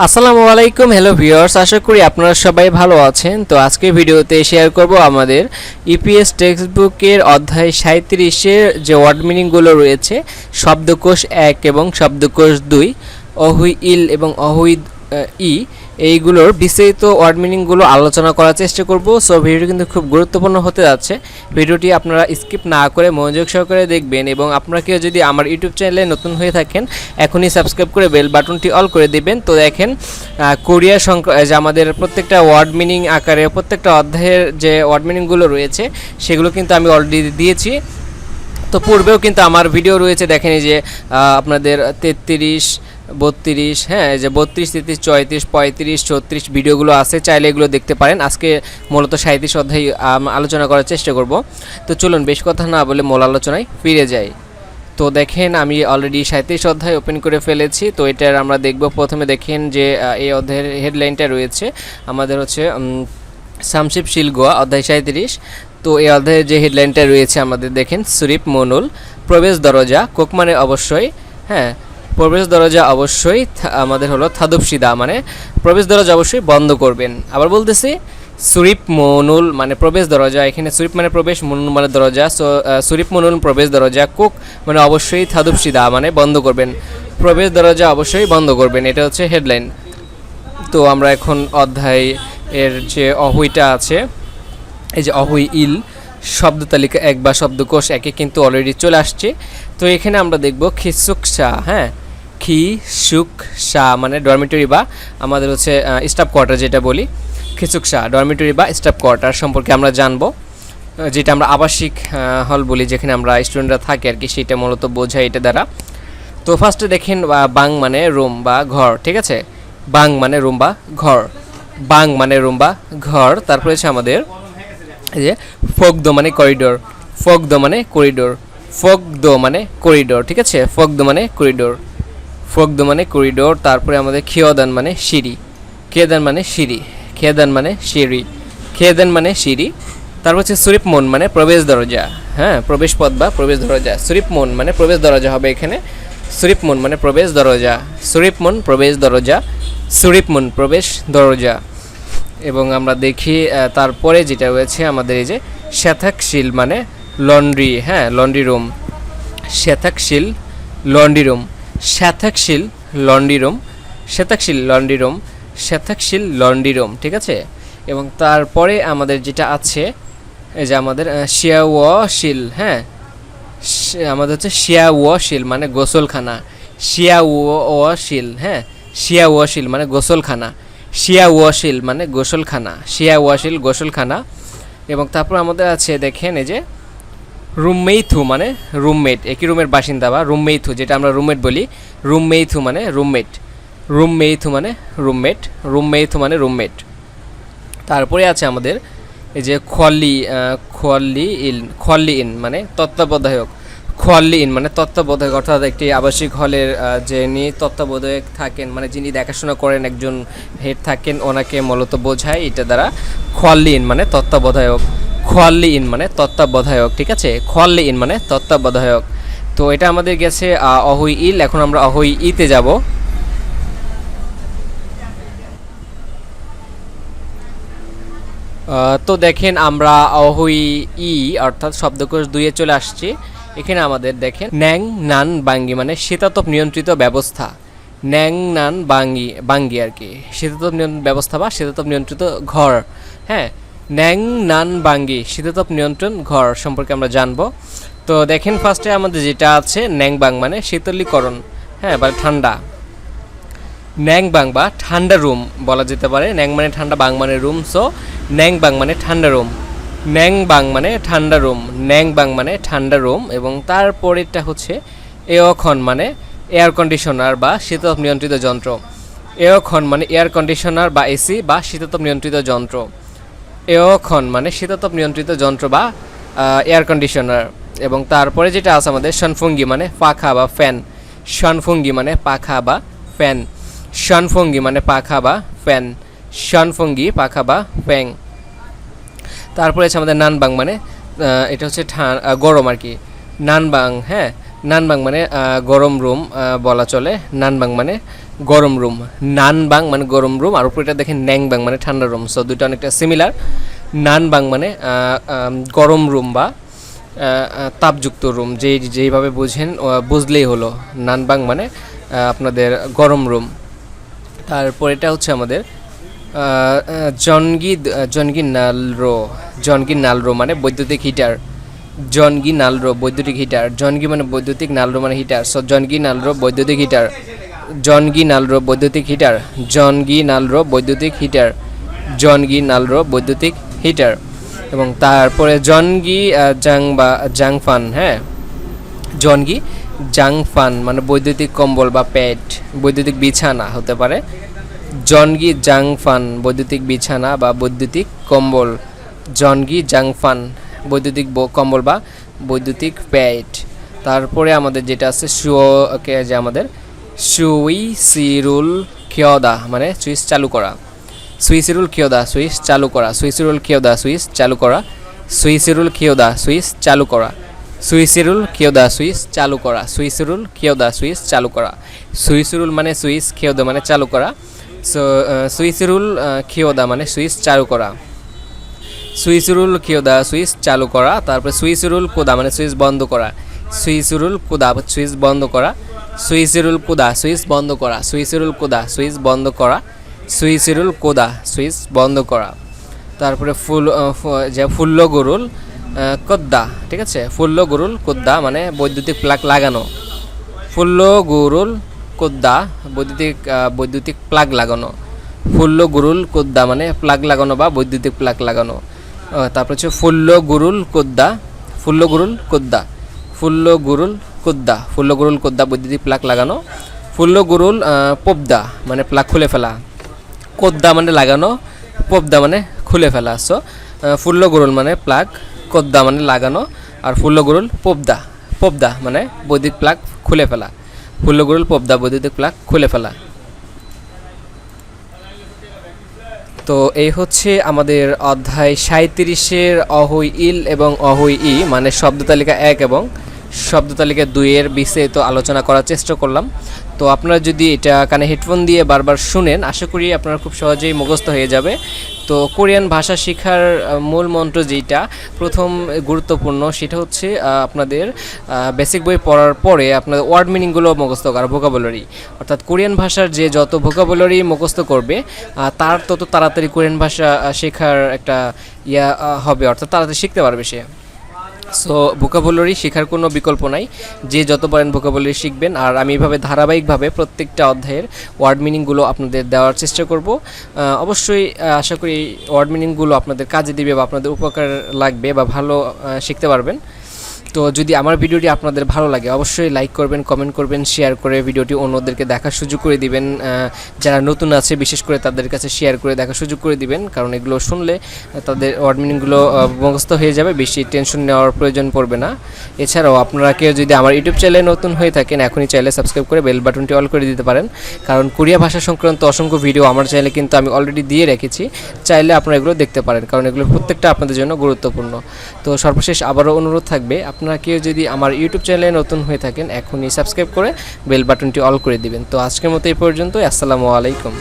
আসসালামু আলাইকুম hello viewers, আশা করি আপনারা সবাই ভালো আছেন। তো আজকের ভিডিওতে শেয়ার করব আমাদের ইপিএস টেক্সট বুকের অধ্যায় 37-এর যে ওয়ার্ড মিনিংগুলো রয়েছে, শব্দকোষ 1 এবং শব্দকোষ 2, অহুই ইল এবং অহুই ই, এইগুলোর বিস্তারিত ওয়ার্ড মিনিংগুলো আলোচনা করার চেষ্টা করব। সো ভিডিওটি কিন্তু খুব গুরুত্বপূর্ণ হতে যাচ্ছে। ভিডিওটি আপনারা স্কিপ না করে মনোযোগ সহকারে দেখবেন এবং আপনারা কেউ যদি আমার ইউটিউব চ্যানেলে নতুন হয়ে থাকেন এখনই সাবস্ক্রাইব করে বেল বাটনটি অল করে দিবেন। তো দেখেন কোরিয়া যে আমাদের প্রত্যেকটা ওয়ার্ড মিনিং আকারে প্রত্যেকটা অধ্যায়ের যে ওয়ার্ড মিনিংগুলো রয়েছে সেগুলো কিন্তু আমি অলরেডি দিয়েছি। তো পূর্বেও কিন্তু আমার ভিডিও রয়েছে, দেখেন এই যে আপনাদের 33, 32, হ্যাঁ এই যে 32, 33, 34, 35, 36 ভিডিওগুলো আছে, চাইলে এগুলো দেখতে পারেন। আজকে মূলত 37 অধ্যায় আলোচনা করার চেষ্টা করব। তো চলুন বেশ কথা না বলে মূল আলোচনায় ফিরে যাই। তো দেখেন আমি অলরেডি 37 অধ্যায় ওপেন করে ফেলেছি। তো এটার আমরা দেখব, প্রথমে দেখেন যে এই অধ্যায়ের হেডলাইনটা রয়েছে আমাদের হচ্ছে সামশিপ শিলগোয়া অধ্যায় 37। তো এই অধ্যায়ের যে হেডলাইনটা রয়েছে আমাদের দেখেন সুরিপ মনুল, প্রবেশ দরজা কোক মানে অবশ্যই, হ্যাঁ প্রবেশ দরজা অবশ্যই আমাদের হলো থাদুপসিদা মানে প্রবেশ দরজা অবশ্যই বন্ধ করবেন। আবার বলতেছি সুরিপ মনুল মানে প্রবেশ দরজা, এখানে সুরিপ মানে প্রবেশ, মনুল মানে দরজা। সো সুরিপ মনুল প্রবেশ দরজা, কোক মানে অবশ্যই থাদুপসিদা মানে বন্ধ করবেন, প্রবেশ দরজা অবশ্যই বন্ধ করবেন, এটা হচ্ছে হেডলাইন। তো আমরা এখন অধ্যায় এর যে অহুইটা আছে, এই যে অহুই ইল শব্দ তালিকা 1 বা শব্দকোষ 1-এ কিন্তু অলরেডি চলে আসছে। তো এখানে আমরা দেখব খিসুকসা, হ্যাঁ খিসুকসা মানে ডরমিটরি বা আমাদের হচ্ছে স্টাফ কোয়ার্টার যেটা বলি, খিসুকসা ডরমিটরি বা স্টাফ কোয়ার্টার সম্পর্কে আমরা জানবো, যেটা আমরা আবাসিক হল বলি, যেখানে আমরা স্টুডেন্টরা থাকি আর কি, সেটা মূলত বোঝায় এটা দ্বারা। তো ফার্স্টে দেখেন বাং মানে রুম বা ঘর, ঠিক আছে, বাং মানে রুম বা ঘর, বাং মানে রুম বা ঘর। তারপরে হচ্ছে আমাদের এই যে ফোকদো মানে করিডোর, ফোকদো মানে করিডোর, ফোকদো মানে করিডোর, ঠিক আছে, ফোকদো মানে করিডোর, ফোকদো মানে করিডোর। তারপরে আমাদের খিয়দান মানে সিঁড়ি, খেদান মানে সিঁড়ি, খেদান মানে সিঁড়ি, খেদান মানে সিঁড়ি। তারপর হচ্ছে সুরিপ মন মানে প্রবেশ দরজা, হ্যাঁ প্রবেশ পথ বা প্রবেশ দরজা, সুরিপ মন মানে প্রবেশ দরজা হবে এখানে, সুরিপ মন মানে প্রবেশ দরজা, সুরিপ মন প্রবেশ দরজা, সুরিপ মন প্রবেশ দরজা। এবং আমরা দেখি তারপরে যেটা রয়েছে আমাদের এই যে শ্বেতাকশিল মানে লন্ড্রি, হ্যাঁ লন্ড্রি রুম, শ্বেতাকশিল লন্ড্রি রুম, শ্বেতাকশিল লন্ড্রি রুম, শ্বেতাকশিল লন্ড্রি রুম, শ্বেতাকশিল লন্ড্রি রুম, ঠিক আছে। এবং তারপরে আমাদের যেটা আছে এই যে আমাদের শিয়াওয়াশিল, হ্যাঁ আমাদের হচ্ছে শিয়াওয়াশিল মানে গোসলখানা, শিয়াওয়াশিল, হ্যাঁ শিয়াওয়াশিল মানে গোসলখানা, শিয়াওয়াশিল মানে গোসলখানা, শিয়াওয়াশিল গোসলখানা। এবং তারপর আমাদের আছে দেখেন এই যে রুমমেইথু মানে রুমমেট, একই রুমের বাসিন্দা বা রুমমেইথু যেটা আমরা রুমমেট বলি, রুমমেইথু মানে রুমমেট, রুমমেইথু মানে রুমমেট, রুমমেইথু মানে রুমমেট। তারপরে আছে আমাদের এই যে খোয়াল্লি ইন মানে তত্ত্বাবধায়ক, খোয়াল্লি ইন মানে তত্ত্বাবধায়ক, অর্থাৎ একটি আবাসিক হলের যিনি তত্ত্বাবধায়ক থাকেন মানে যিনি দেখাশোনা করেন, একজন হেড থাকেন, ওনাকে মূলত বোঝায় এটা দ্বারা। খোয়াল্লি ইন মানে তত্ত্বাবধায়ক, খোয়াল্লি ইন মানে তত্ত্বাবধায়ক, ঠিক আছে, খোয়াল্লি ইন মানে তত্ত্বাবধায়ক। তো এটা আমাদের গেছে অহুই ইল। এখন আমরা অহুই ইতে যাব। তো দেখেন আমরা অহুই ই অর্থাৎ শব্দকোষ 2-এ চলে আসছি। এখানে আমাদের দেখেন ন্যাং নান বাঙ্গি মানে শীতাতপ নিয়ন্ত্রিত ব্যবস্থা, ন্যাং নান বাঙ্গি আর কি শীতাতপ ব্যবস্থা বা শীতাতপ নিয়ন্ত্রিত ঘর, হ্যাঁ ন্যাং নান বাঙ্গি শীতাতপ নিয়ন্ত্রণ ঘর সম্পর্কে আমরা জানবো। তো দেখেন ফার্স্টে আমাদের যেটা আছে ন্যাং বাং মানে শীতলীকরণ, হ্যাঁ বা ঠান্ডা, ন্যাং বাং বা ঠান্ডা রুম বলা যেতে পারে, ন্যাং মানে ঠান্ডা, বাং মানে রুম, সো ন্যাং বাং মানে ঠান্ডা রুম, ন্যাং বাং মানে ঠান্ডা রুম, ন্যাং বাং মানে ঠান্ডা রুম। এবং তারপরেরটা হচ্ছে এওখন মানে এয়ার কন্ডিশনার বা শীতাতপ নিয়ন্ত্রিত যন্ত্র, এওখন মানে এয়ার কন্ডিশনার বা এসি বা শীতাতপ নিয়ন্ত্রিত যন্ত্র, এওখন মানে শীতাতপ নিয়ন্ত্রিত যন্ত্র বা এয়ার কন্ডিশনার। এবং তারপরে যেটা আছে আমাদের শনফুঙ্গি মানে পাখা বা ফ্যান, শনফুঙ্গি মানে পাখা বা ফ্যান, শনফুঙ্গি মানে পাখা বা ফ্যান, শনফুঙ্গি পাখা বা ফ্যাং। তারপরে আছে আমাদের নানবাং মানে এটা হচ্ছে গরম আর কি, নানবাং, হ্যাঁ নানবাং মানে গরম রুম বলা চলে, নানবাং মানে গরম রুম। নানবাং মানে গরম রুম, আর উপরেটা দেখেন ন্যাংবাং মানে ঠান্ডা রুম। সো দুটো অনেকটা সিমিলার। নানবাং মানে গরম রুম বা তাপযুক্ত রুম, যেইভাবে বুঝলেই হলো। নানবাং মানে আপনাদের গরম রুম। তারপর এটা হচ্ছে আমাদের জনগি নালরো মানে বৈদ্যুতিক হিটার। জনগি নালরো বৈদ্যুতিক হিটার। জনগি মানে বৈদ্যুতিক, নালরো মানে হিটার। সো জনগি নালরো বৈদ্যুতিক হিটার। জনগি নালরো বৈদ্যুতিক হিটার। জনগি নালরো বৈদ্যুতিক হিটার। জনগি নালরো বৈদ্যুতিক হিটার। এবং তারপরে জনগি জাংফান। হ্যাঁ, জনগি জাংফান মানে বৈদ্যুতিক কম্বল বা প্যাড, বৈদ্যুতিক বিছানা হতে পারে। জনগি জাংফান বৈদ্যুতিক বিছানা বা বৈদ্যুতিক কম্বল। জনগি জাংফান বৈদ্যুতিক কম্বল বা বৈদ্যুতিক প্যাড। তারপরে আমাদের যেটা আছে যে আমাদের সুইসিরুল খিয়দা মানে সুইচ চালু করা। সুইসিরুল খিয়দা সুইচ চালু করা। সুইসিরুল খিয়দা সুইচ চালু করা। সুইসিরুল খিয়দা সুইচ চালু করা। সুইসিরুল খিয়দা সুইচ চালু করা। সুইসিরুল খিয়দা সুইচ চালু করা। সুইসিরুল মানে সুইচ, খিয়দা মানে চালু করা। সো সুইসিরুল খিয়দা মানে সুইচ চালু করা। সুইসিরুল খিয়দা সুইচ চালু করা। তারপরে সুইসিরুল কোদা মানে সুইচ বন্ধ করা। সুইসিরুল কোদা সুইচ বন্ধ করা। সুইসিরুল কোদা সুইচ বন্ধ করা। সুইসিরুল কোদা সুইচ বন্ধ করা। সুইসিরুল কোদা সুইচ বন্ধ করা। তারপরে ফুল্ল গরুল কোদ্দা। ঠিক আছে, ফুল্ল গরুল কোদ্দা মানে বৈদ্যুতিক প্লাগ লাগানো। ফুল্ল গরুল কোদ্দা বৈদ্যুতিক প্লাগ লাগানো। ফুল্ল গরুল কোদ্দা মানে প্লাগ লাগানো বা বৈদ্যুতিক প্লাগ লাগানো। তারপর হচ্ছে ফুল্ল গরুল কোদ্দা। ফুল্ল গরুল কোদ্দা। ফুল্ল গরুল কোদ্দা। ফুল্ল গরুল কোদ্দা বৈদ্যুতিক প্লাগ লাগানো। ফুল্ল গরুল পোবদা মানে প্লাগ খুলে ফেলা। কোদ্দা মানে লাগানো, পোবদা মানে খুলে ফেলা। সো ফুল্ল গরুল মানে প্লাগ, কোদ্দা মানে লাগানো, আর ফুল্ল গরুল পোবদা মানে বৈদ্যুতিক প্লাগ খুলে ফেলা। ফুল্ল গরুল পোবদা বৈদ্যুতিক প্লাগ খুলে ফেলা। তো এই হচ্ছে আমাদের অধ্যায় 37-এর অহৈ ইল এবং অহৈ ই মানে শব্দ তালিকা 1 এবং শব্দ তালিকা 2 এর বিস্তারিত আলোচনা করার চেষ্টা করলাম। তো আপনারা যদি এটা কানে হেডফোন দিয়ে বারবার শুনেন, আশা করি আপনারা খুব সহজেই মুখস্থ হয়ে যাবে। তো কোরিয়ান ভাষা শেখার মূল মন্ত্র যেটা প্রথম গুরুত্বপূর্ণ সেটা হচ্ছে আপনাদের বেসিক বই পড়ার পরে আপনাদের ওয়ার্ড মিনিংগুলো মুখস্থ করা, ভোকাবুলারি। অর্থাৎ কোরিয়ান ভাষার যে যত ভোকাবুলারি মুখস্থ করবে তার তত তাড়াতাড়ি কোরিয়ান ভাষা শেখার একটা হবে, অর্থাৎ তাড়াতাড়ি শিখতে পারবে সে। সো ভোকাবুলারি শেখার কোনো বিকল্প নাই, যে যত পারেন ভোকাবুলারি শিখবেন। আর আমি এভাবে ধারাবাহিকভাবে প্রত্যেকটা অধ্যায়ের ওয়ার্ড মিনিংগুলো আপনাদের দেওয়ার চেষ্টা করব। অবশ্যই আশা করি ওয়ার্ড মিনিংগুলো আপনাদের কাজে দিবে বা আপনাদের উপকার লাগবে বা ভালো শিখতে পারবেন। তো যদি আমার ভিডিওটি আপনাদের ভালো লাগে অবশ্যই লাইক করবেন, কমেন্ট করবেন, শেয়ার করে ভিডিওটি অন্যদেরকে দেখার সুযোগ করে দিবেন। যারা নতুন আছে বিশেষ করে তাদের কাছে শেয়ার করে দেখার সুযোগ করে দিবেন, কারণ এগুলো শুনলে তাদের ওয়ার্ড মিনিংগুলো মুখস্থ হয়ে যাবে, বেশি টেনশন নেওয়ার প্রয়োজন পড়বে না। এছাড়াও আপনারা কেউ যদি আমার ইউটিউব চ্যানেলে নতুন হয়ে থাকেন এখনই চাইলে সাবস্ক্রাইব করে বেল বাটনটি অল করে দিতে পারেন, কারণ কোরিয়া ভাষা সংক্রান্ত অসংখ্য ভিডিও আমার চ্যানেলে কিন্তু আমি অলরেডি দিয়ে রেখেছি। চাইলে আপনারা এগুলো দেখতে পারেন, কারণ এগুলো প্রত্যেকটা আপনাদের জন্য গুরুত্বপূর্ণ। তো সর্বশেষ আবারও অনুরোধ থাকবে, আপনারা কেউ যদি আমার ইউটিউব চ্যানেলে নতুন হয়ে থাকেন এখনই সাবস্ক্রাইব করে বেল বাটনটি অল করে দিবেন। তো আজকের মতো এই পর্যন্ত, আসসালামু আলাইকুম।